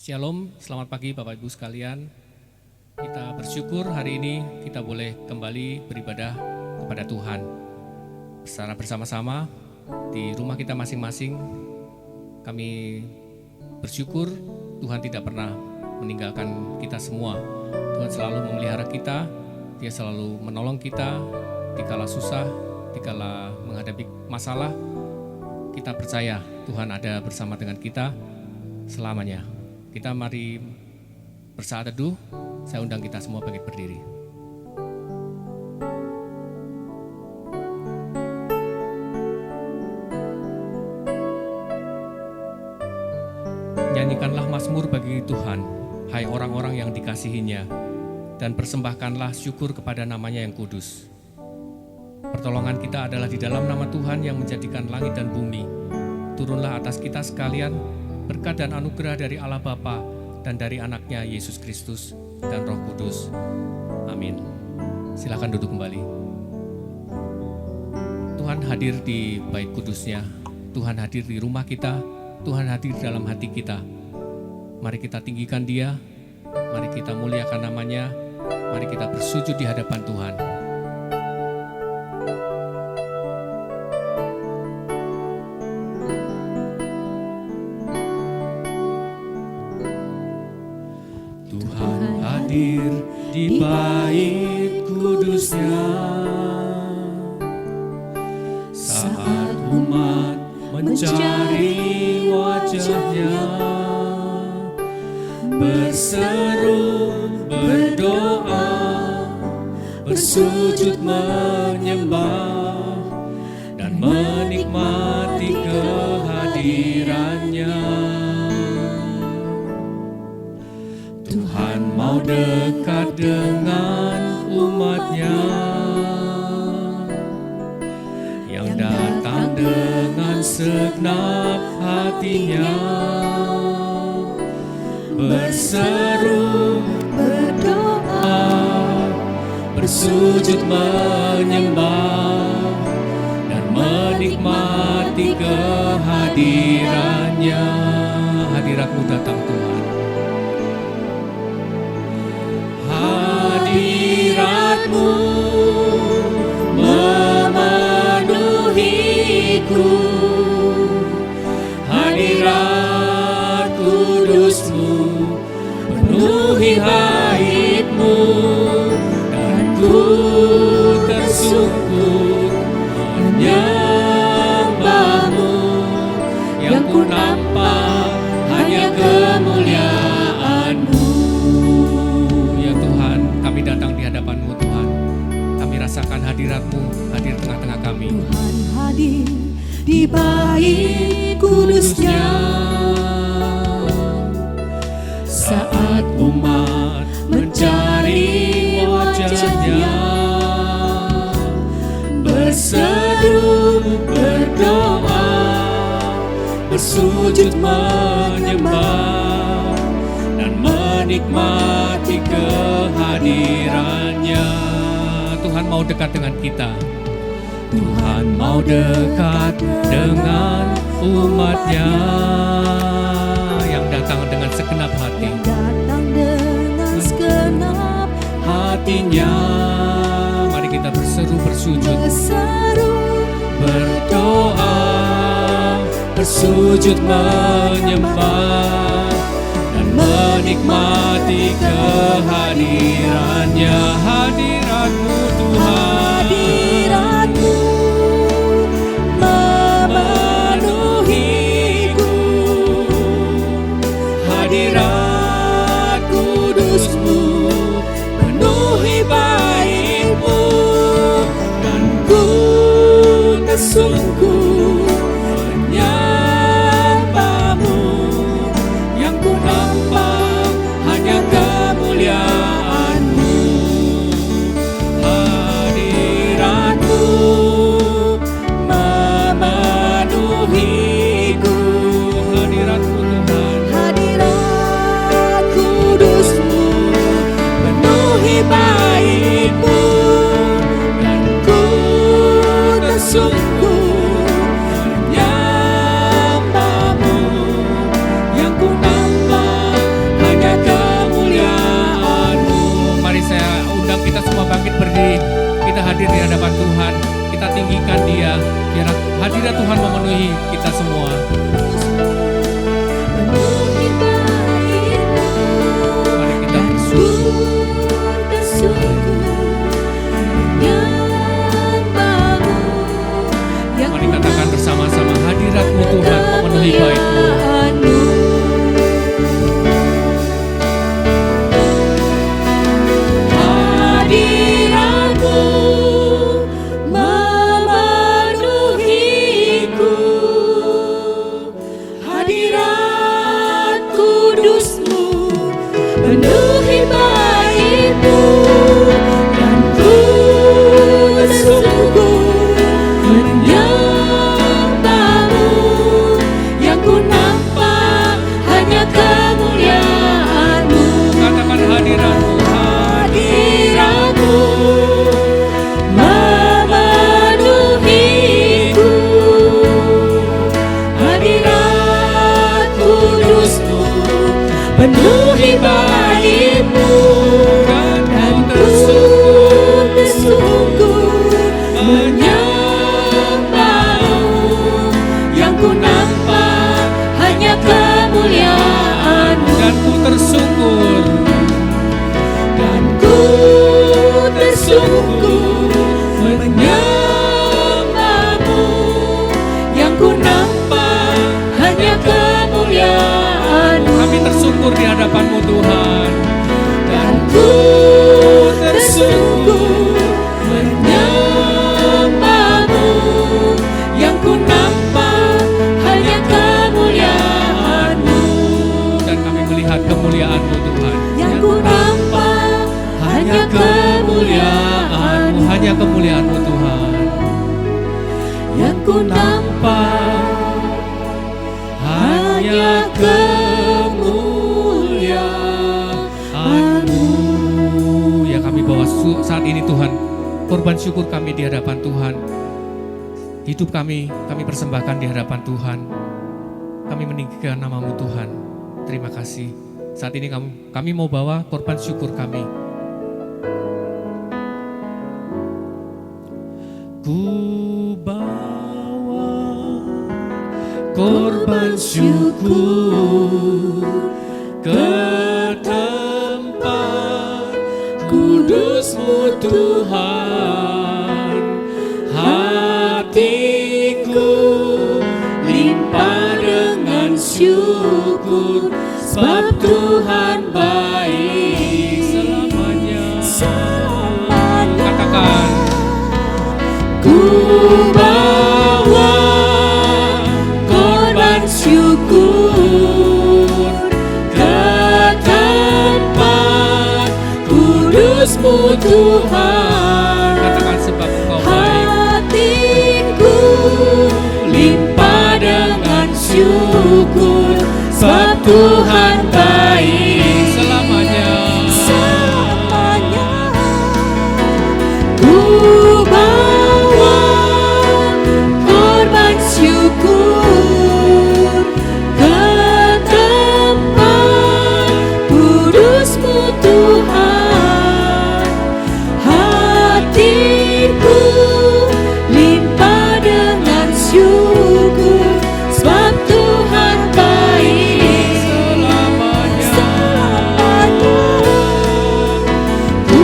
Shalom, selamat pagi Bapak Ibu sekalian. Kita bersyukur hari ini kita boleh kembali beribadah kepada Tuhan. Secara bersama-sama di rumah kita masing-masing, kami bersyukur Tuhan tidak pernah meninggalkan kita semua. Tuhan selalu memelihara kita, Dia selalu menolong kita dikala susah, dikala menghadapi masalah. Kita percaya Tuhan ada bersama dengan kita selamanya. Kita mari bersaat teduh. Saya undang kita semua bangkit berdiri. Nyanyikanlah mazmur bagi Tuhan, hai orang-orang yang dikasihinya, dan persembahkanlah syukur kepada namanya yang kudus. Pertolongan kita adalah di dalam nama Tuhan yang menjadikan langit dan bumi. Turunlah atas kita sekalian berkat dan anugerah dari Allah Bapa dan dari anaknya Yesus Kristus dan Roh Kudus. Amin. Silakan duduk kembali. Tuhan hadir di bait kudusnya. Tuhan hadir di rumah kita. Tuhan hadir di dalam hati kita. Mari kita tinggikan Dia. Mari kita muliakan namanya. Mari kita bersujud di hadapan Tuhan. Di bait kudusnya, saat umat mencari wajahnya, berseru, berdoa, bersujud menyembah, dan menikmati kehadirannya. Tuhan mau dekat dengan umatnya yang datang dengan segenap hatinya, berseru, berdoa, bersujud menyembah, dan menikmati kehadirannya. Hadirat-Mu datang Tuhan. Hadirat-Mu memenuhiku, hadirat kudus-Mu penuhi haid-Mu, dan ku tersungkur menyembah-Mu. Yang ku nampak hanya kemuliaan-Mu. Datang di hadapan-Mu Tuhan. Kami rasakan hadirat-Mu hadir tengah-tengah kami. Tuhan hadir di bait kudusnya, saat umat mencari wajahnya, berseru, berdoa, bersujud menyembah, dan menikmati kehadirannya. Tuhan mau dekat dengan kita. Tuhan mau dekat dengan umatnya yang datang dengan segenap hati. Hatinya. Mari kita berseru, bersujud, berdoa, bersujud menyembah, dan menikmati kehadirannya. Hadirat-Mu Tuhan, hadirat-Mu memenuhiku, hadirat kudus-Mu penuhi bait-Mu, dan ku tersungkur menyembah-Mu. Yang ku nampak hanya kemuliaan-Mu. Hadirat-Mu memenuhiku, hadirat-Mu Tuhan, hadirat kudus-Mu penuhi bait-Mu, dan ku tersungkur bangkit berdiri, kita hadir di hadapan Tuhan, kita tinggikan Dia, biar hadirat Tuhan memenuhi kita semua. Penuhi baitmu, Mari kita dan bersyukur. bersungguh menyembahmu. Yang Mari katakan bersama-sama, hadirat-Mu Tuhan memenuhi bait-Mu. kemuliaan-Mu. Hadirat-Mu memenuhiku. Hadirat kudus-Mu penuhi bait-Mu, dan ku bersungguh menyembah-Mu. Yang ku nampak hanya kemuliaan-Mu. Katakan hadirat-Mu, Hadirat-Mu memenuhiku. Hadirat kudus-Mu penuhi bait-Mu, dan ku bersungguh menyembah-Mu. Yang ku nampak hanya kemuliaan-Mu. dan ku tersungkur. Dan ku tersungkur menyembah-Mu. Yang ku nampak hanya kemuliaan-Mu. Kami tersungkur di hadapan-Mu Tuhan. Dan ku tersungkur menyembah-Mu. Yang ku nampak hanya kemuliaan-Mu. Dan kami melihat kemuliaan-Mu Tuhan. Yang ku nampak hanya kemuliaan-Mu. Hanya kemuliaan-Mu Tuhan. Yang ku nampak hanya kemuliaan-Mu. Ya, kami bawa saat ini Tuhan korban syukur kami di hadapan Tuhan. Hidup kami persembahkan di hadapan Tuhan. Kami meninggikan nama-Mu Tuhan. Terima kasih. Saat ini kami mau bawa korban syukur kami. Ku bawa korban syukur ke tempat kudus-Mu Tuhan. Hatiku limpah dengan syukur, sebab Tuhan baik selamanya. Katakan, Ku bawa korban syukur ke tempat kudus-Mu Tuhan. katakan sebab Engkau baik. Hatiku limpah dengan syukur, sebab Tuhan baik Selamanya. selamanya. Ku bawa korban syukur ke tempat kudus-Mu Tuhan. Hatiku limpah dengan syukur, sebab Tuhan baik Selamanya. selamanya. Ku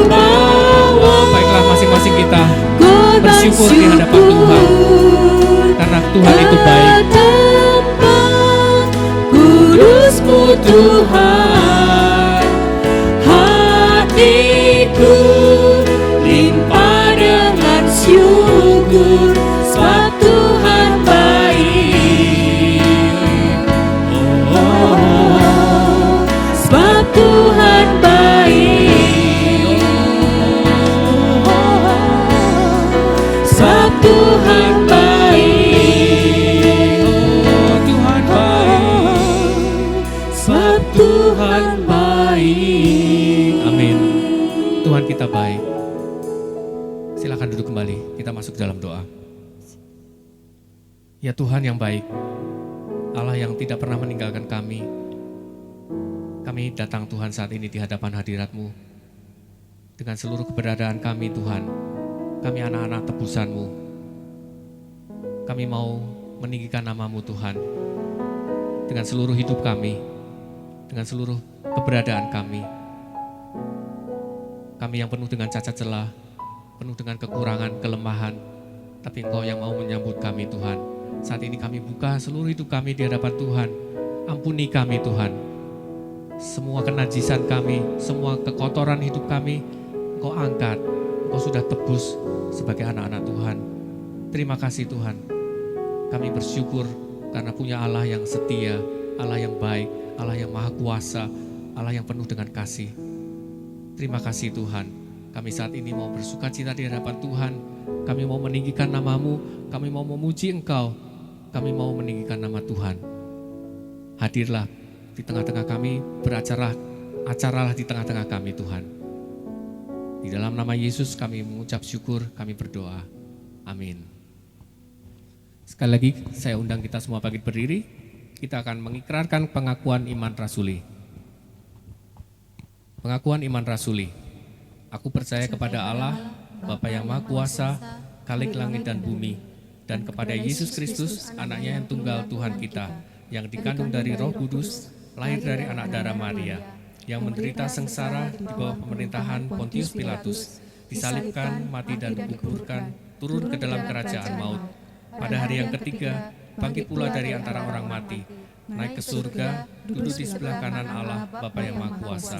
bawa Baiklah, masing-masing kita korban bersyukur di hadapan Tuhan. Karena Tuhan itu baik. Tempat kudus-Mu Tuhan. Hatiku limpah dengan syukur, sebab Tuhan baik. Oh, sebab Tuhan baik. Sebab Tuhan baik. Oh, Tuhan baik. Sebab Tuhan baik. Amin. Tuhan kita baik. Silakan duduk kembali. Kita masuk dalam doa. Ya Tuhan yang baik, Allah yang tidak pernah meninggalkan kami. Kami datang Tuhan saat ini di hadapan hadirat-Mu. dengan seluruh keberadaan kami Tuhan. Kami anak-anak tebusan-Mu. Kami mau meninggikan nama-Mu Tuhan. Dengan seluruh hidup kami, dengan seluruh keberadaan kami. Kami yang penuh dengan cacat celah, penuh dengan kekurangan, kelemahan, tapi Engkau yang mau menyambut kami Tuhan. Saat ini kami buka seluruh hidup kami di hadapan Tuhan. Ampuni kami Tuhan. Semua kenajisan kami, semua kekotoran hidup kami, Engkau angkat. Engkau sudah tebus sebagai anak-anak Tuhan. Terima kasih Tuhan. Kami bersyukur karena punya Allah yang setia, Allah yang baik, Allah yang maha kuasa, Allah yang penuh dengan kasih. Terima kasih Tuhan. Kami saat ini mau bersukacita di hadapan Tuhan. Kami mau meninggikan nama-Mu, kami mau memuji Engkau, kami mau meninggikan nama Tuhan. Hadirlah di tengah-tengah kami, acaralah di tengah-tengah kami Tuhan. Di dalam nama Yesus kami mengucap syukur, kami berdoa. Amin. Sekali lagi saya undang kita semua bangkit berdiri. Kita akan mengikrarkan pengakuan iman rasuli. Pengakuan iman rasuli. Aku percaya kepada Allah, Bapa yang Maha Kuasa, Khalik langit dan bumi, dan kepada Yesus Kristus, anaknya yang tunggal Tuhan kita, yang dikandung dari Roh Kudus, lahir dari anak darah Maria, yang menderita sengsara di bawah pemerintahan Pontius Pilatus, disalibkan, mati dan dikuburkan, turun ke dalam kerajaan maut. Pada hari yang ketiga, bangkit pula dari antara orang mati, naik ke surga, duduk di sebelah kanan Allah, Bapa yang Maha Kuasa.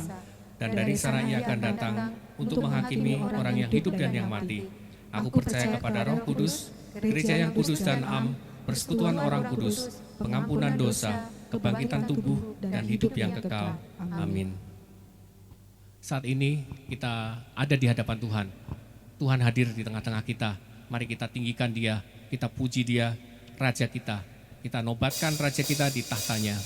Dan dari sana ia akan datang untuk menghakimi orang yang hidup dan yang mati. Aku percaya kepada Roh Kudus, gereja yang kudus dan am, persekutuan orang kudus, pengampunan dosa, kebangkitan tubuh, dan hidup yang kekal. Amin. Saat ini kita ada di hadapan Tuhan. Tuhan hadir di tengah-tengah kita. Mari kita tinggikan Dia, kita puji Dia, Raja kita. Kita nobatkan Raja kita di tahtanya.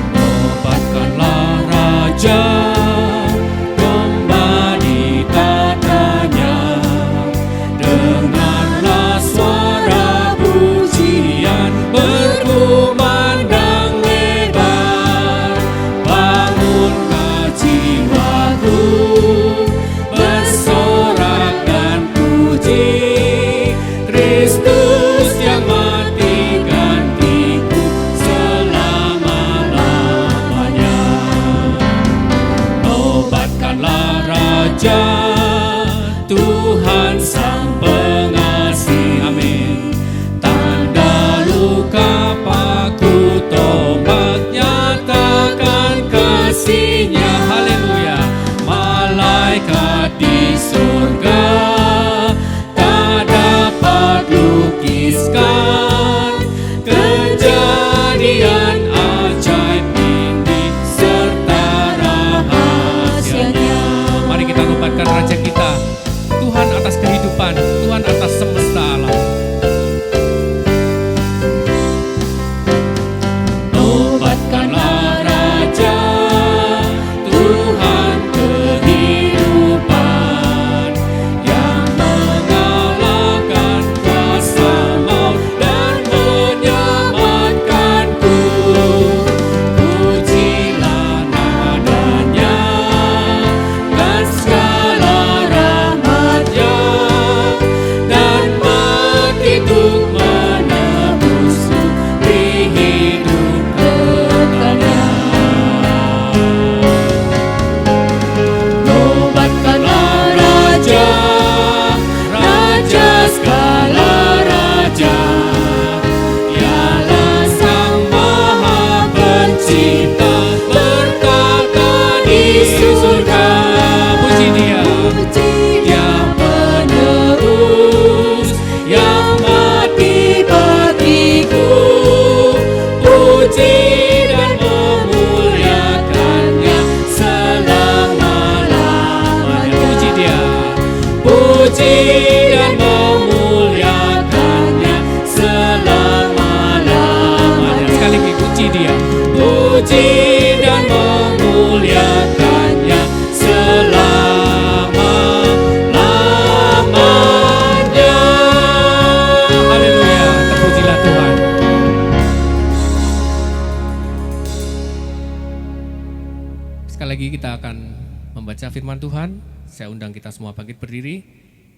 Nobatkanlah Raja, kembali tatanya. Dengarlah suara pujian berkumandang lebar. Bangunkan jiwaku, bersorak dan puji Kristus yang mati gantiku selama-lamanya. Nobatkanlah Raja, Tuhan Sang Pengasih, amin. Tanda luka paku tombak, nyatakan kasih-Nya, haleluya. Malaikat di surga tak dapat lukiskan kejadian ajaib ini serta rahasianya. Mari kita nobatkan Raja kita, Tuhan atas kehidupan, Tuhan atas semesta alam. Nobatkanlah Raja, Tuhan kehidupan, yang mengalahkan kuasa maut dan menyelamatkanku. Pujilah nadanya dan segala rahmat-Nya, dan mati untuk menebusku di hidup kekalnya. Nobatkanlah Raja, Raja segala raja, Dialah Sang Maha Pencipta, bertata di surga. Puji Dia, Dia penerus yang mati bagiku. Puji dan memuliakan-Nya selama-lamanya. Puji Dia, puji dan memuliakan-Nya selama-lamanya. Sekali lagi, puji Dia, puji dan memuliakan-Nya selama-lamanya. Haleluya, terpujilah Tuhan. Sekali lagi kita akan membaca firman Tuhan. Saya undang kita semua bangkit berdiri.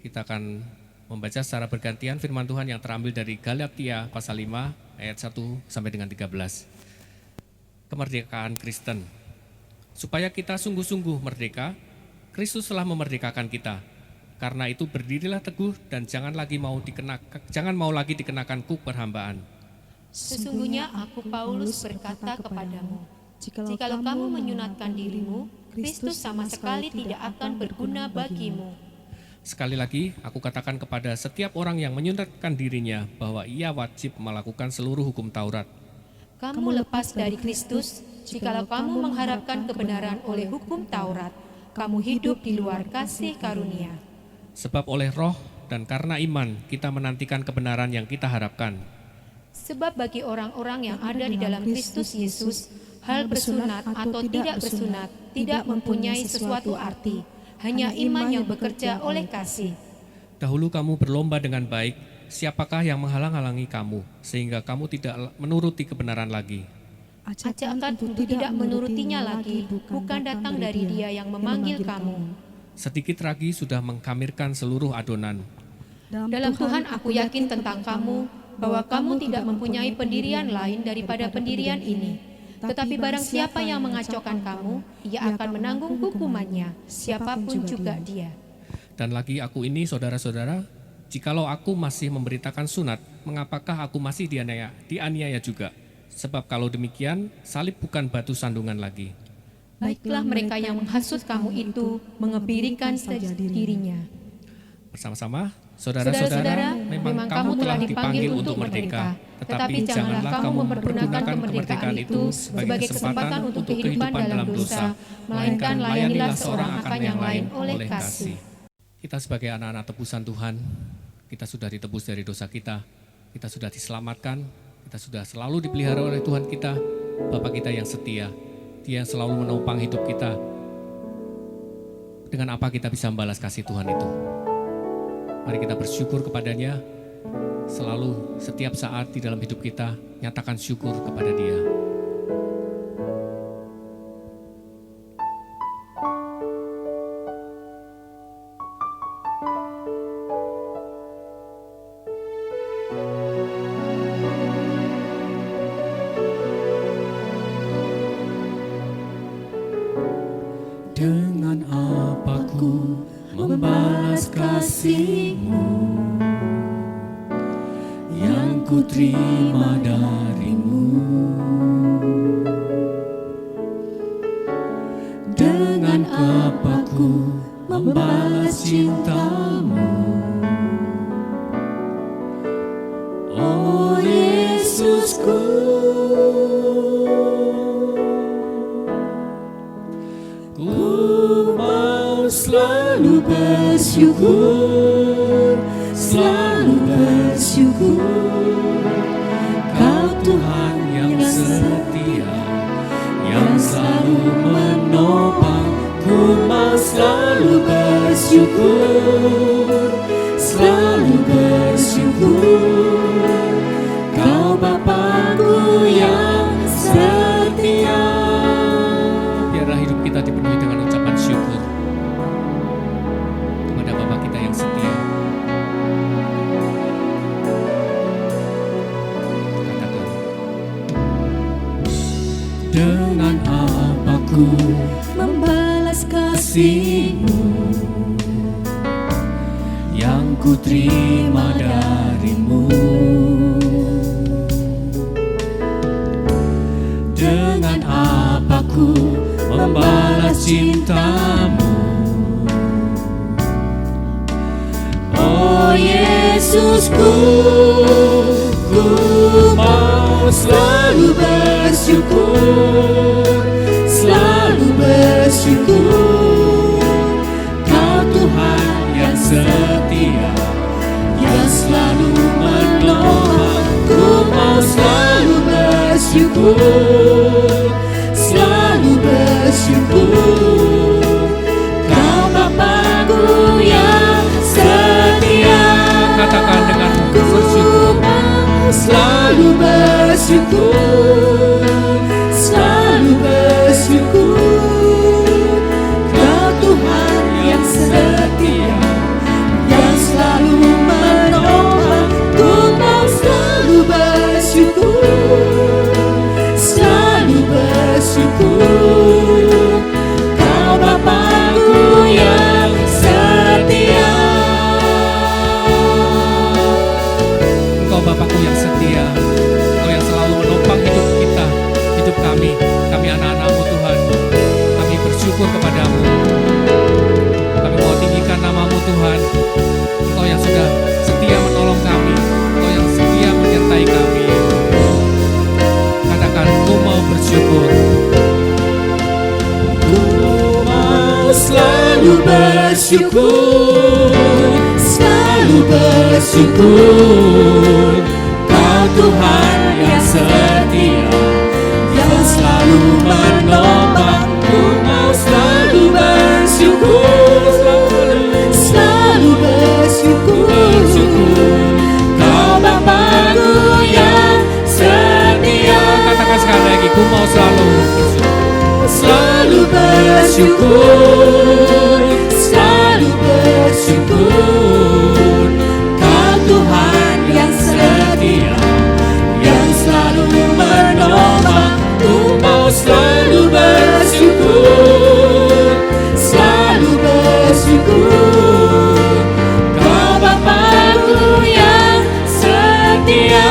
Kita akan membaca secara bergantian firman Tuhan yang terambil dari Galatia pasal 5 ayat 1 sampai dengan 13. Kemerdekaan Kristen. Supaya kita sungguh-sungguh merdeka, Kristus telah memerdekakan kita. Karena itu berdirilah teguh dan jangan mau lagi dikenakan kuk perhambaan. Sesungguhnya aku Paulus berkata kepadamu, jikalau kamu menyunatkan dirimu, Kristus sama sekali tidak akan berguna bagimu. Sekali lagi, aku katakan kepada setiap orang yang menyunatkan dirinya bahwa ia wajib melakukan seluruh hukum Taurat. Kamu lepas dari Kristus, jikalau kamu mengharapkan kebenaran oleh hukum Taurat, kamu hidup di luar kasih karunia. Sebab oleh roh dan karena iman kita menantikan kebenaran yang kita harapkan. Sebab bagi orang-orang yang ada di dalam Kristus Yesus, hal bersunat atau tidak bersunat tidak mempunyai sesuatu arti, hanya iman yang bekerja oleh kasih. Dahulu kamu berlomba dengan baik, siapakah yang menghalang-halangi kamu, sehingga kamu tidak menuruti kebenaran lagi? Ajakan untuk tidak menurutinya lagi bukan datang dari Dia yang memanggil kamu. Sedikit lagi sudah mengkamirkan seluruh adonan. Dalam Tuhan aku yakin tentang kamu, bahwa kamu tidak mempunyai pendirian lain daripada pendirian ini. Tetapi barang siapa yang mengacaukan kamu, ia akan menanggung hukumannya, siapapun juga dia. Dan lagi aku ini, saudara-saudara, jikalau aku masih memberitakan sunat, mengapakah aku masih dianiaya juga? Sebab kalau demikian, salib bukan batu sandungan lagi. Baiklah mereka yang menghasut kamu itu mengebirikan dirinya. Bersama-sama, saudara-saudara, memang kamu telah dipanggil untuk merdeka, tetapi janganlah kamu mempergunakan kemerdekaan itu sebagai kesempatan untuk kehidupan dalam dosa, melainkan layanilah seorang akan yang lain oleh kasih. Kita sebagai anak-anak tebusan Tuhan, kita sudah ditebus dari dosa kita sudah diselamatkan, kita sudah selalu dipelihara oleh Tuhan kita, Bapa kita yang setia. Dia yang selalu menopang hidup kita. Dengan apa kita bisa membalas kasih Tuhan itu? Mari kita bersyukur kepadanya. Selalu, setiap saat di dalam hidup kita, nyatakan syukur kepada Dia. Dengan apa ku membalas kasih-Mu yang ku terima dari-Mu? Dengan apa ku membalas cinta-Mu? Oh Yesusku, selalu bersyukur, selalu bersyukur. Kau Tuhan yang setia, yang selalu menopang. Ku mau selalu bersyukur, selalu bersyukur. Kau Bapa-Ku yang setia. Biarlah hidup kita dipenuhi dengan ucapan syukur kepada Bapa kita yang setia. Katakan, dengan apa ku membalas kasih-Mu yang ku terima dari-Mu? Dengan apa ku membalas cinta-Mu? Oh Yesusku, ku mau selalu bersyukur, selalu bersyukur. Kau Tuhan yang setia, yang selalu menolong. Ku mau selalu bersyukur, selalu bersyukur. Kau Bapa-Ku yang setia. katakan dengan bersyukur. Selalu bersyukur, selalu bersyukur. Kau Bapa-Ku yang setia. Engkau Bapa-Ku yang setia, Engkau yang selalu menopang hidup kita, hidup kami anak-anak-Mu Tuhan. Kami bersyukur kepadamu. Kami mau tinggikan nama-Mu Tuhan. Engkau yang sudah setia menolong kami, Engkau yang setia menyertai kami. Katakan, ku mau bersyukur. Selalu bersyukur, selalu bersyukur. Kau Tuhan yang setia, yang selalu menopangku. Mau selalu bersyukur, selalu bersyukur. Kau Bapa-Ku yang setia. Katakan sekali lagi, ku mau selalu bersyukur. Selalu bersyukur, selalu bersyukur. Kau Tuhan yang setia, yang selalu menolong. Ku mau selalu bersyukur, selalu bersyukur. Kau Bapa-Ku yang setia,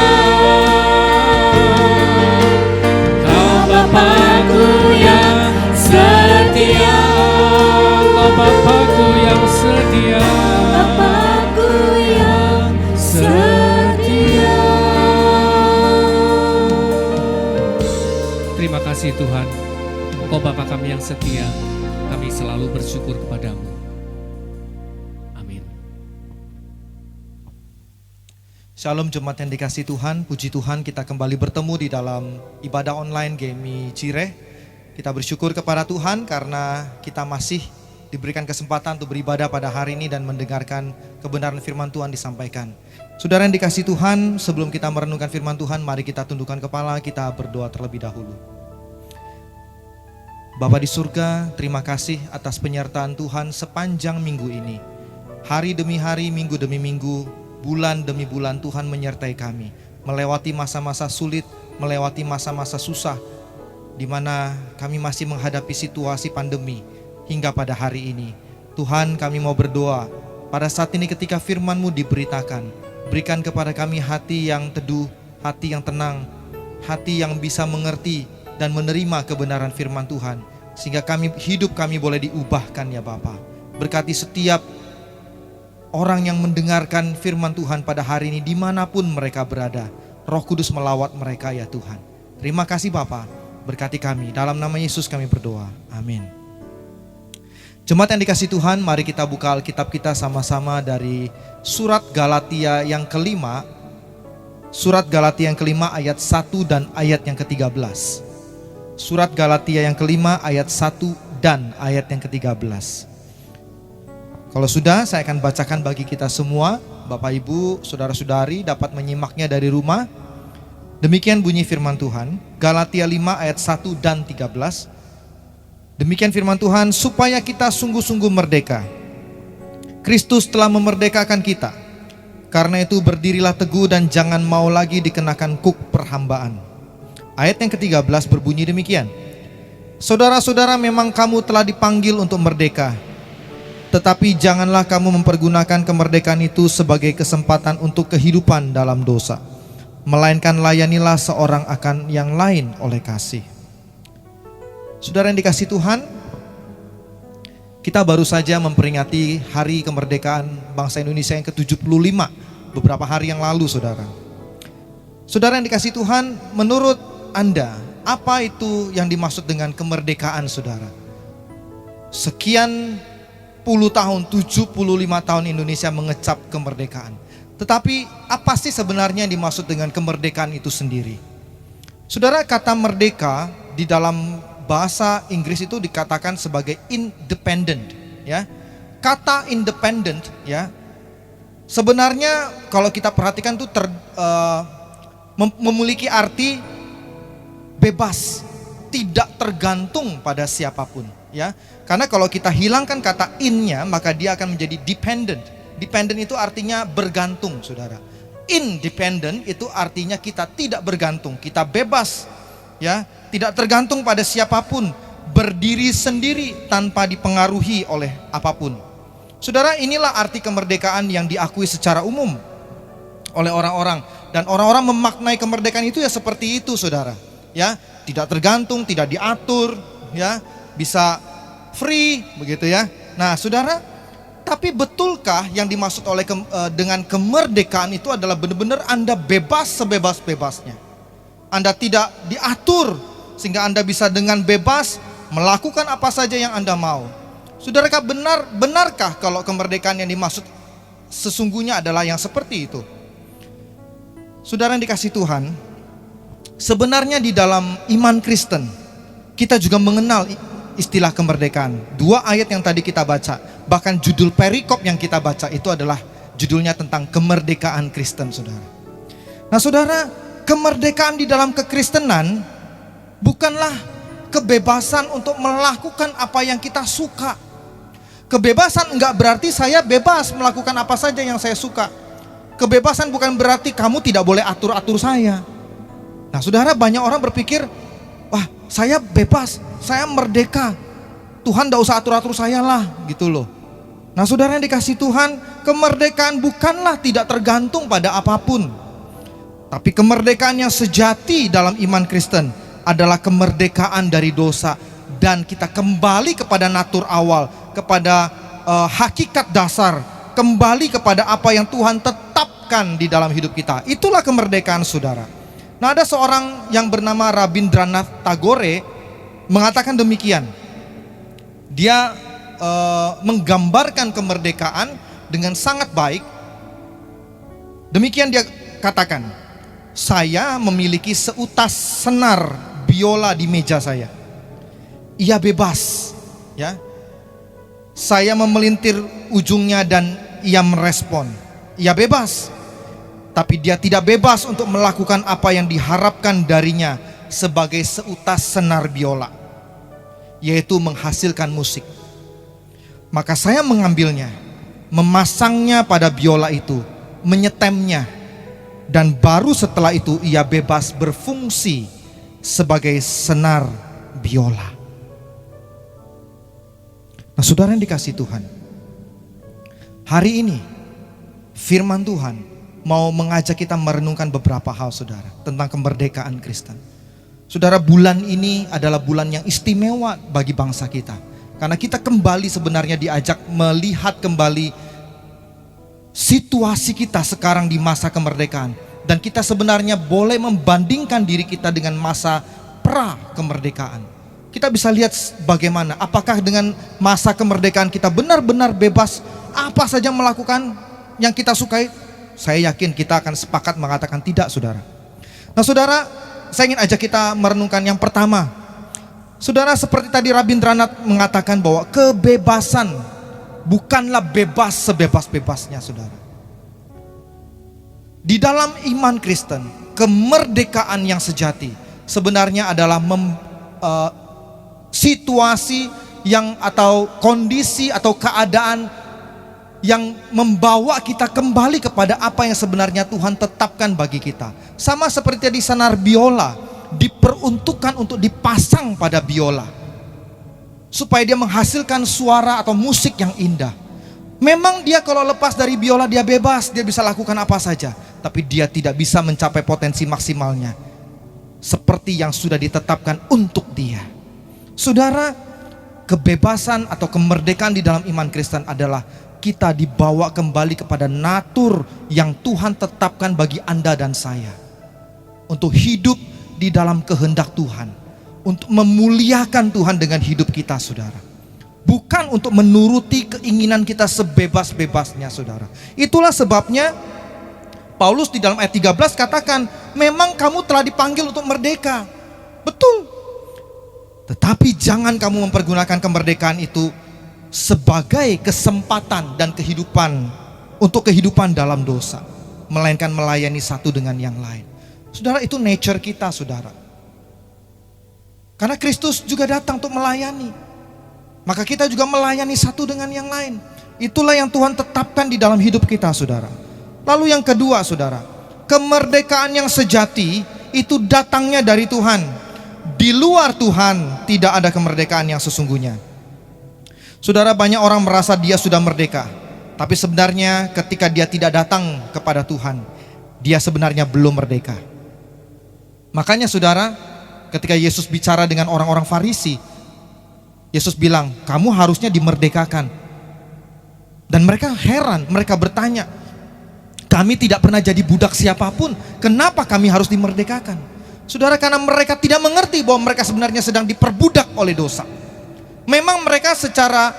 Kau Bapa-Ku yang setia. Engkau Bapa-Ku yang setia. Bapa-Ku yang setia. Terima kasih Tuhan, Engkau Bapa kami yang setia. Kami selalu bersyukur kepadamu. Amin. Shalom jemaat yang dikasihi Tuhan, puji Tuhan kita kembali bertemu di dalam ibadah online GMI Cireh. Kita bersyukur kepada Tuhan karena kita masih diberikan kesempatan untuk beribadah pada hari ini dan mendengarkan kebenaran firman Tuhan disampaikan. Saudara yang dikasihi Tuhan, sebelum kita merenungkan firman Tuhan, mari kita tundukkan kepala, kita berdoa terlebih dahulu. Bapa di surga, terima kasih atas penyertaan Tuhan sepanjang minggu ini. Hari demi hari, minggu demi minggu, bulan demi bulan Tuhan menyertai kami. Melewati masa-masa sulit, melewati masa-masa susah, di mana kami masih menghadapi situasi pandemi hingga pada hari ini. Tuhan, kami mau berdoa, pada saat ini ketika firman-Mu diberitakan, berikan kepada kami hati yang teduh, hati yang tenang, hati yang bisa mengerti dan menerima kebenaran firman Tuhan, sehingga hidup kami boleh diubahkan ya Bapa. Berkati setiap orang yang mendengarkan firman Tuhan pada hari ini dimanapun mereka berada. Roh Kudus melawat mereka ya Tuhan. Terima kasih Bapa, berkati kami. Dalam nama Yesus kami berdoa, amin. Jemaat yang dikasihi Tuhan, mari kita buka Alkitab kita sama-sama dari surat Galatia yang kelima. Surat Galatia yang kelima ayat 1 dan ayat yang ke-13. Surat Galatia yang kelima ayat 1 dan ayat yang ke-13. Kalau sudah, saya akan bacakan bagi kita semua. Bapak Ibu, saudara-saudari dapat menyimaknya dari rumah. Demikian bunyi firman Tuhan, Galatia 5 ayat 1 dan 13. Demikian firman Tuhan, supaya kita sungguh-sungguh merdeka. Kristus telah memerdekakan kita. Karena itu berdirilah teguh dan jangan mau lagi dikenakan kuk perhambaan. Ayat yang ke-13 berbunyi demikian. Saudara-saudara, memang kamu telah dipanggil untuk merdeka. Tetapi janganlah kamu mempergunakan kemerdekaan itu sebagai kesempatan untuk kehidupan dalam dosa. Melainkan layanilah seorang akan yang lain oleh kasih. Saudara yang dikasihi Tuhan, kita baru saja memperingati hari kemerdekaan bangsa Indonesia yang ke-75 beberapa hari yang lalu, saudara. Saudara yang dikasihi Tuhan, menurut Anda, apa itu yang dimaksud dengan kemerdekaan, saudara? Sekian puluh tahun, 75 tahun Indonesia mengecap kemerdekaan. Tetapi apa sih sebenarnya yang dimaksud dengan kemerdekaan itu sendiri? Saudara, kata merdeka di dalam bahasa Inggris itu dikatakan sebagai independent, ya. Kata independent, ya, sebenarnya kalau kita perhatikan itu memiliki arti bebas, tidak tergantung pada siapapun, ya. Karena kalau kita hilangkan kata in-nya, maka dia akan menjadi dependent. Dependent itu artinya bergantung, saudara. Independent itu artinya kita tidak bergantung, kita bebas ya, tidak tergantung pada siapapun, berdiri sendiri tanpa dipengaruhi oleh apapun. Saudara, inilah arti kemerdekaan yang diakui secara umum oleh orang-orang, dan orang-orang memaknai kemerdekaan itu ya seperti itu, saudara. Ya, tidak tergantung, tidak diatur, ya, bisa free begitu ya. Nah, saudara, tapi betulkah yang dimaksud dengan kemerdekaan itu adalah benar-benar Anda bebas sebebas-bebasnya? Anda tidak diatur sehingga Anda bisa dengan bebas melakukan apa saja yang Anda mau. Saudarakah, benarkah kalau kemerdekaan yang dimaksud sesungguhnya adalah yang seperti itu? Saudara yang dikasihi Tuhan, sebenarnya di dalam iman Kristen kita juga mengenal istilah kemerdekaan. 2 ayat yang tadi kita baca, bahkan judul perikop yang kita baca itu adalah judulnya tentang kemerdekaan Kristen, saudara. Nah, saudara, kemerdekaan di dalam kekristenan bukanlah kebebasan untuk melakukan apa yang kita suka. Kebebasan enggak berarti saya bebas melakukan apa saja yang saya suka. Kebebasan bukan berarti kamu tidak boleh atur-atur saya. Nah, saudara, banyak orang berpikir, wah, saya bebas, saya merdeka, Tuhan tidak usah atur-atur saya lah, gitu loh. Nah, saudara yang dikasihi Tuhan, kemerdekaan bukanlah tidak tergantung pada apapun. Tapi kemerdekaan yang sejati dalam iman Kristen adalah kemerdekaan dari dosa, dan kita kembali kepada natur awal, kepada hakikat dasar, kembali kepada apa yang Tuhan tetapkan di dalam hidup kita. Itulah kemerdekaan, saudara. Nah, ada seorang yang bernama Rabindranath Tagore mengatakan demikian. Dia menggambarkan kemerdekaan dengan sangat baik. Demikian dia katakan, saya memiliki seutas senar biola di meja saya. Ia bebas, ya. Saya memelintir ujungnya dan ia merespon. Ia bebas, tapi dia tidak bebas untuk melakukan apa yang diharapkan darinya sebagai seutas senar biola, yaitu menghasilkan musik. Maka saya mengambilnya, memasangnya pada biola itu, menyetemnya, dan baru setelah itu ia bebas berfungsi sebagai senar biola. Nah, saudara yang dikasihi Tuhan, hari ini firman Tuhan mau mengajak kita merenungkan beberapa hal, saudara, tentang kemerdekaan Kristen. Saudara, bulan ini adalah bulan yang istimewa bagi bangsa kita, karena kita kembali sebenarnya diajak melihat kembali situasi kita sekarang di masa kemerdekaan. Dan kita sebenarnya boleh membandingkan diri kita dengan masa pra kemerdekaan. Kita bisa lihat bagaimana, apakah dengan masa kemerdekaan kita benar-benar bebas apa saja melakukan yang kita sukai. Saya yakin kita akan sepakat mengatakan tidak, saudara. Nah, saudara, saya ingin ajak kita merenungkan yang pertama. Saudara, seperti tadi Rabindranath mengatakan bahwa kebebasan bukanlah bebas sebebas-bebasnya, saudara. Di dalam iman Kristen, kemerdekaan yang sejati sebenarnya adalah situasi yang atau kondisi atau keadaan yang membawa kita kembali kepada apa yang sebenarnya Tuhan tetapkan bagi kita. Sama seperti di senar biola diperuntukkan untuk dipasang pada biola supaya dia menghasilkan suara atau musik yang indah. Memang dia kalau lepas dari biola dia bebas, dia bisa lakukan apa saja, tapi dia tidak bisa mencapai potensi maksimalnya seperti yang sudah ditetapkan untuk dia. Saudara, kebebasan atau kemerdekaan di dalam iman Kristen adalah kita dibawa kembali kepada natur yang Tuhan tetapkan bagi Anda dan saya, untuk hidup di dalam kehendak Tuhan, untuk memuliakan Tuhan dengan hidup kita, saudara. Bukan untuk menuruti keinginan kita sebebas-bebasnya, saudara. Itulah sebabnya Paulus di dalam ayat 13 katakan, memang kamu telah dipanggil untuk merdeka. Betul. Tetapi jangan kamu mempergunakan kemerdekaan itu sebagai kesempatan dan kehidupan untuk kehidupan dalam dosa, melainkan melayani satu dengan yang lain. Saudara, itu nature kita, saudara. Karena Kristus juga datang untuk melayani, maka kita juga melayani satu dengan yang lain. Itulah yang Tuhan tetapkan di dalam hidup kita, saudara. Lalu yang kedua, saudara, kemerdekaan yang sejati itu datangnya dari Tuhan, di luar Tuhan tidak ada kemerdekaan yang sesungguhnya. Saudara, banyak orang merasa dia sudah merdeka, tapi sebenarnya ketika dia tidak datang kepada Tuhan, dia sebenarnya belum merdeka. Makanya saudara, ketika Yesus bicara dengan orang-orang Farisi, Yesus bilang, kamu harusnya dimerdekakan. Dan mereka heran, mereka bertanya, kami tidak pernah jadi budak siapapun, kenapa kami harus dimerdekakan? Saudara, karena mereka tidak mengerti bahwa mereka sebenarnya sedang diperbudak oleh dosa. Memang mereka secara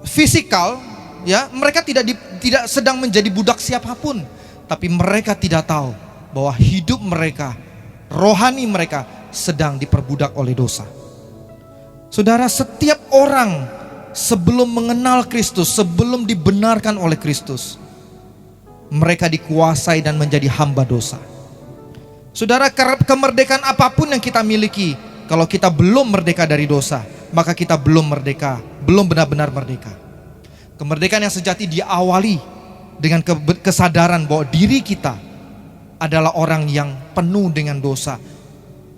fisikal, ya, mereka tidak sedang menjadi budak siapapun, tapi mereka tidak tahu bahwa hidup mereka, rohani mereka sedang diperbudak oleh dosa. Saudara, setiap orang sebelum mengenal Kristus, sebelum dibenarkan oleh Kristus, mereka dikuasai dan menjadi hamba dosa. Saudara, kemerdekaan apapun yang kita miliki, kalau kita belum merdeka dari dosa, maka kita belum merdeka, belum benar-benar merdeka. Kemerdekaan yang sejati diawali dengan kesadaran bahwa diri kita adalah orang yang penuh dengan dosa,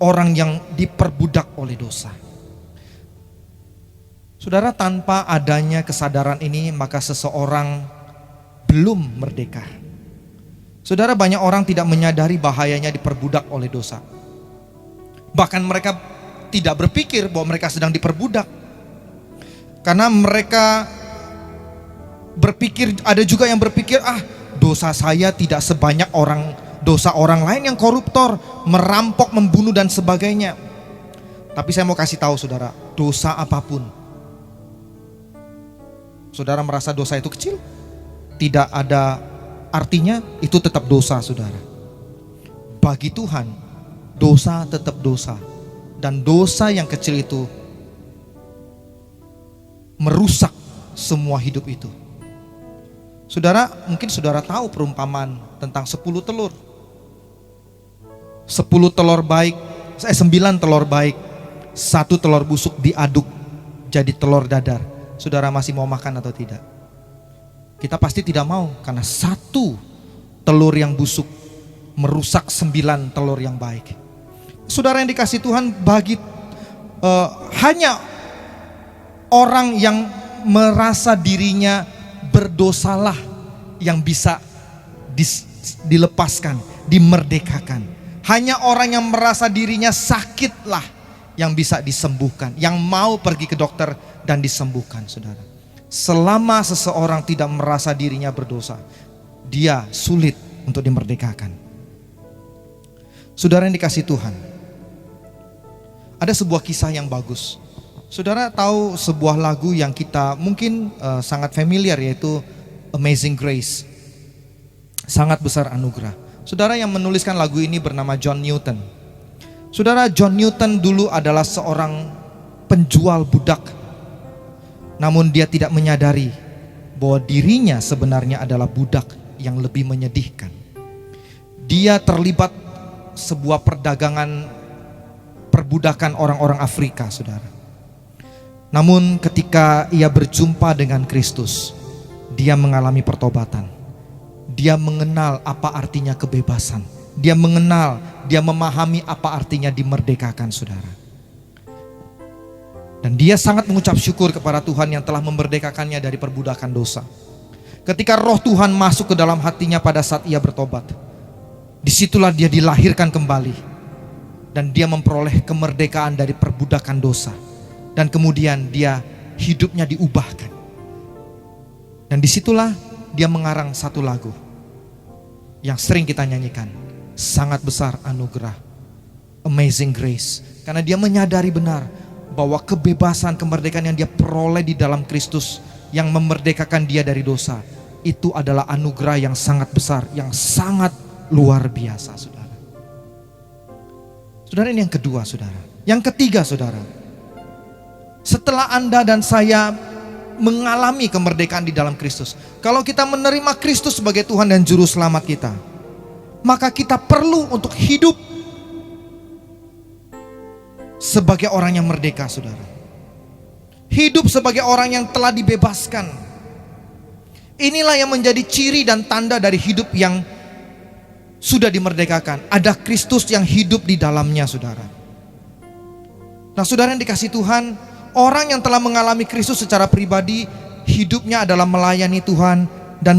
orang yang diperbudak oleh dosa. Saudara, tanpa adanya kesadaran ini, maka seseorang belum merdeka. Saudara, banyak orang tidak menyadari bahayanya diperbudak oleh dosa. Bahkan mereka tidak berpikir bahwa mereka sedang diperbudak, karena mereka berpikir, ada juga yang berpikir, dosa saya tidak sebanyak dosa orang lain yang koruptor, merampok, membunuh dan sebagainya. Tapi saya mau kasih tahu saudara, dosa apapun, saudara merasa dosa itu kecil, tidak ada artinya, itu tetap dosa saudara. Bagi Tuhan, dosa tetap dosa. Dan dosa yang kecil itu merusak semua hidup itu. Saudara, mungkin saudara tahu perumpamaan tentang 10 telur. 9 telur baik, 1 telur busuk diaduk jadi telur dadar. Saudara masih mau makan atau tidak? Kita pasti tidak mau, karena 1 telur yang busuk merusak 9 telur yang baik. Saudara yang dikasih Tuhan, bagi hanya orang yang merasa dirinya berdosalah yang bisa dilepaskan, dimerdekakan. Hanya orang yang merasa dirinya sakitlah yang bisa disembuhkan, yang mau pergi ke dokter dan disembuhkan. Saudara, selama seseorang tidak merasa dirinya berdosa, dia sulit untuk dimerdekakan. Saudara yang dikasih Tuhan, ada sebuah kisah yang bagus. Saudara tahu sebuah lagu yang kita mungkin sangat familiar, yaitu Amazing Grace, sangat besar anugerah. Saudara, yang menuliskan lagu ini bernama John Newton. Saudara, John Newton dulu adalah seorang penjual budak, namun dia tidak menyadari bahwa dirinya sebenarnya adalah budak yang lebih menyedihkan. Dia terlibat sebuah perbudakan orang-orang Afrika, saudara. Namun ketika ia berjumpa dengan Kristus, dia mengalami pertobatan. Dia mengenal apa artinya kebebasan. Dia memahami apa artinya dimerdekakan, saudara. Dan dia sangat mengucap syukur kepada Tuhan yang telah memerdekakannya dari perbudakan dosa. Ketika roh Tuhan masuk ke dalam hatinya pada saat ia bertobat, disitulah dia dilahirkan kembali. Dan dia memperoleh kemerdekaan dari perbudakan dosa. Dan kemudian dia hidupnya diubahkan. Dan disitulah dia mengarang satu lagu yang sering kita nyanyikan, sangat besar anugerah, Amazing Grace. Karena dia menyadari benar bahwa kebebasan, kemerdekaan yang dia peroleh di dalam Kristus, yang memerdekakan dia dari dosa, itu adalah anugerah yang sangat besar, yang sangat luar biasa, saudara. Saudara, ini yang kedua, saudara. Yang ketiga, saudara, setelah Anda dan saya mengalami kemerdekaan di dalam Kristus, kalau kita menerima Kristus sebagai Tuhan dan Juru Selamat kita, maka kita perlu untuk hidup sebagai orang yang merdeka, saudara. Hidup sebagai orang yang telah dibebaskan. Inilah yang menjadi ciri dan tanda dari hidup yang sudah dimerdekakan. Ada Kristus yang hidup di dalamnya, saudara. Nah, saudara yang dikasihi Tuhan, orang yang telah mengalami Kristus secara pribadi, hidupnya adalah melayani Tuhan dan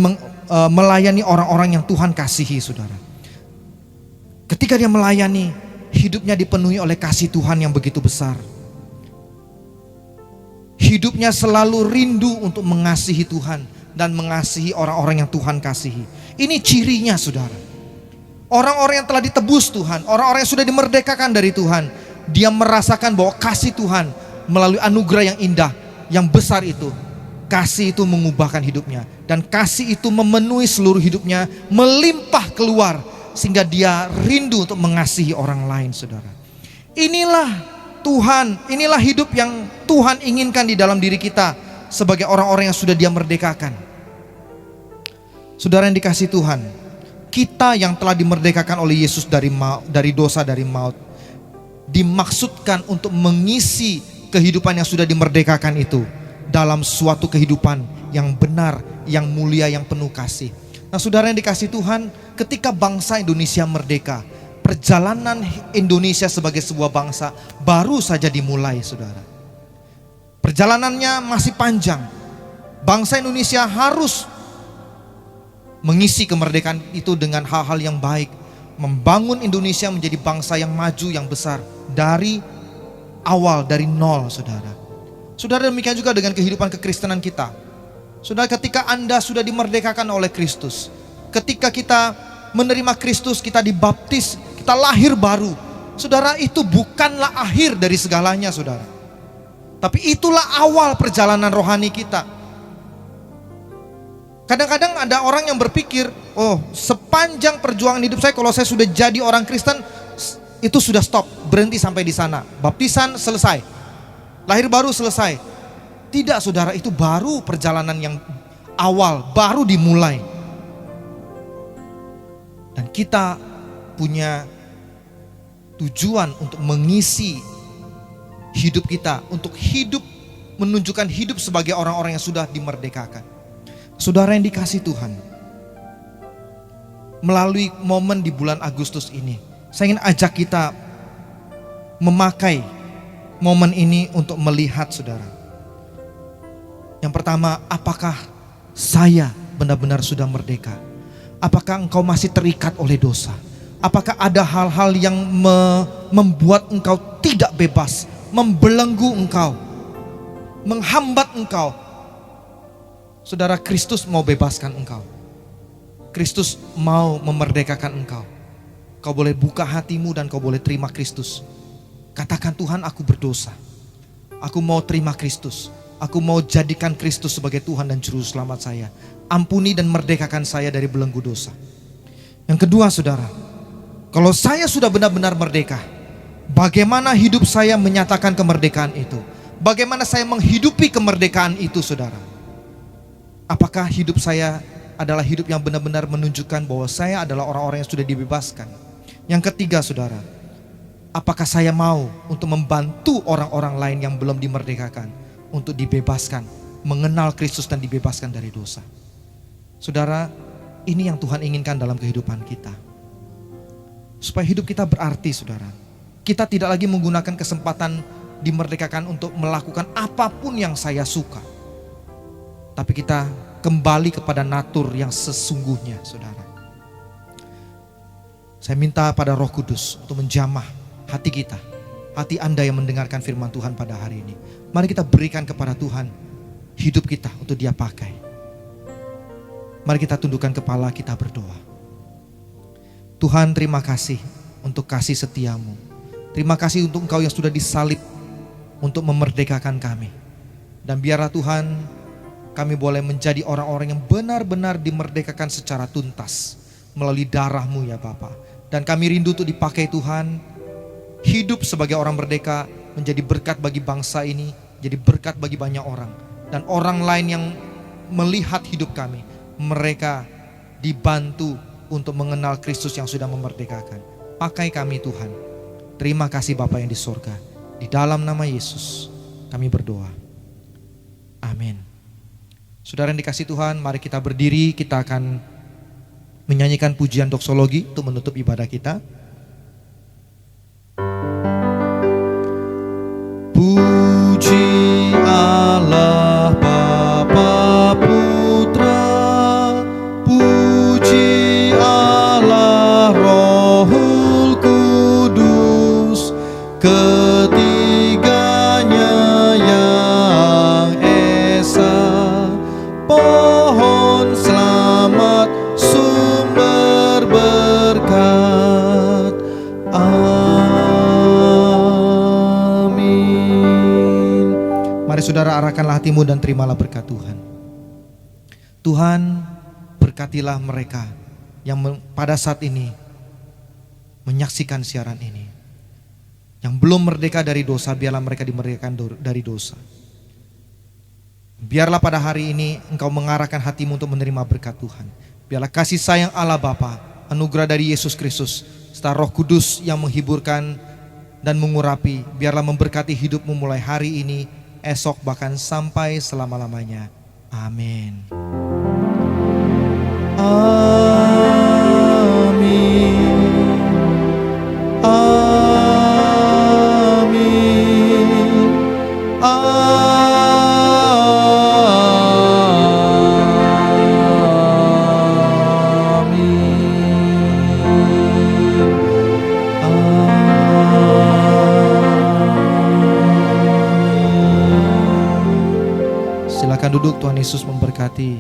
melayani orang-orang yang Tuhan kasihi, saudara. Ketika dia melayani, hidupnya dipenuhi oleh kasih Tuhan yang begitu besar. Hidupnya selalu rindu untuk mengasihi Tuhan dan mengasihi orang-orang yang Tuhan kasihi. Ini cirinya, saudara. Orang-orang yang telah ditebus Tuhan, orang-orang yang sudah dimerdekakan dari Tuhan, dia merasakan bahwa kasih Tuhan melalui anugerah yang indah, yang besar itu. Kasih itu mengubahkan hidupnya, dan kasih itu memenuhi seluruh hidupnya, melimpah keluar, sehingga dia rindu untuk mengasihi orang lain, saudara. Inilah Tuhan, inilah hidup yang Tuhan inginkan di dalam diri kita sebagai orang-orang yang sudah Dia merdekakan. Saudara yang dikasihi Tuhan, kita yang telah dimerdekakan oleh Yesus dari dosa, dari maut, dimaksudkan untuk mengisi kehidupan yang sudah dimerdekakan itu dalam suatu kehidupan yang benar, yang mulia, yang penuh kasih. Nah, saudara yang dikasihi Tuhan, ketika bangsa Indonesia merdeka, perjalanan Indonesia sebagai sebuah bangsa baru saja dimulai, saudara. Perjalanannya masih panjang. Bangsa Indonesia harus mengisi kemerdekaan itu dengan hal-hal yang baik, membangun Indonesia menjadi bangsa yang maju, yang besar dari awal, dari nol, saudara. Saudara, demikian juga dengan kehidupan kekristenan kita. Saudara, ketika Anda sudah dimerdekakan oleh Kristus, ketika kita menerima Kristus, kita dibaptis, kita lahir baru, saudara, itu bukanlah akhir dari segalanya, saudara. Tapi itulah awal perjalanan rohani kita. Kadang-kadang ada orang yang berpikir, oh, sepanjang perjuangan hidup saya, kalau saya sudah jadi orang Kristen, itu sudah stop, berhenti sampai di sana. Baptisan selesai, lahir baru selesai. Tidak, saudara, itu baru perjalanan yang awal, baru dimulai. Dan kita punya tujuan untuk mengisi hidup kita, untuk hidup, menunjukkan hidup sebagai orang-orang yang sudah dimerdekakan. Saudara yang dikasihi Tuhan, melalui momen di bulan Agustus ini, saya ingin ajak kita memakai momen ini untuk melihat, saudara. Yang pertama, apakah saya benar-benar sudah merdeka? Apakah engkau masih terikat oleh dosa? Apakah ada hal-hal yang membuat engkau tidak bebas, membelenggu engkau, menghambat engkau? Saudara, Kristus mau bebaskan engkau. Kristus mau memerdekakan engkau. Kau boleh buka hatimu dan kau boleh terima Kristus. Katakan, Tuhan, aku berdosa. Aku mau terima Kristus. Aku mau jadikan Kristus sebagai Tuhan dan Juru Selamat saya. Ampuni dan merdekakan saya dari belenggu dosa. Yang kedua, saudara, kalau saya sudah benar-benar merdeka, bagaimana hidup saya menyatakan kemerdekaan itu? Bagaimana saya menghidupi kemerdekaan itu, saudara? Apakah hidup saya adalah hidup yang benar-benar menunjukkan bahwa saya adalah orang-orang yang sudah dibebaskan? Yang ketiga, saudara, apakah saya mau untuk membantu orang-orang lain yang belum dimerdekakan untuk dibebaskan, mengenal Kristus dan dibebaskan dari dosa? Saudara, ini yang Tuhan inginkan dalam kehidupan kita. Supaya hidup kita berarti, saudara. Kita tidak lagi menggunakan kesempatan dimerdekakan untuk melakukan apapun yang saya suka. Tapi kita kembali kepada natur yang sesungguhnya, saudara. Saya minta pada Roh Kudus untuk menjamah hati kita, hati Anda yang mendengarkan firman Tuhan pada hari ini. Mari kita berikan kepada Tuhan hidup kita untuk Dia pakai. Mari kita tundukkan kepala, kita berdoa. Tuhan, terima kasih untuk kasih setiamu. Terima kasih untuk Engkau yang sudah disalib untuk memerdekakan kami. Dan biarlah Tuhan, kami boleh menjadi orang-orang yang benar-benar dimerdekakan secara tuntas melalui darah-Mu, ya Bapa. Dan kami rindu untuk dipakai, Tuhan, hidup sebagai orang merdeka, menjadi berkat bagi bangsa ini, jadi berkat bagi banyak orang. Dan orang lain yang melihat hidup kami, mereka dibantu untuk mengenal Kristus yang sudah memerdekakan. Pakai kami, Tuhan. Terima kasih Bapa yang di surga. Di dalam nama Yesus kami berdoa. Amin. Saudara yang dikasihi Tuhan, mari kita berdiri, kita akan menyanyikan pujian doksologi untuk menutup ibadah kita. Puji Allah Bapa Putra, puji Allah Rohul Kudus, ketiganya yang esa, pohon selamat, sumber berkat. Mari saudara arahkanlah hatimu dan terimalah berkat Tuhan. Tuhan, berkatilah mereka yang pada saat ini menyaksikan siaran ini. Yang belum merdeka dari dosa, biarlah mereka dimerdekakan dari dosa. Biarlah pada hari ini engkau mengarahkan hatimu untuk menerima berkat Tuhan. Biarlah kasih sayang Allah Bapa, anugerah dari Yesus Kristus, serta Roh Kudus yang menghiburkan dan mengurapi, biarlah memberkati hidupmu mulai hari ini, esok, bahkan sampai selama-lamanya. Amin. Amin. Amin. Silakan duduk, Tuhan Yesus memberkati.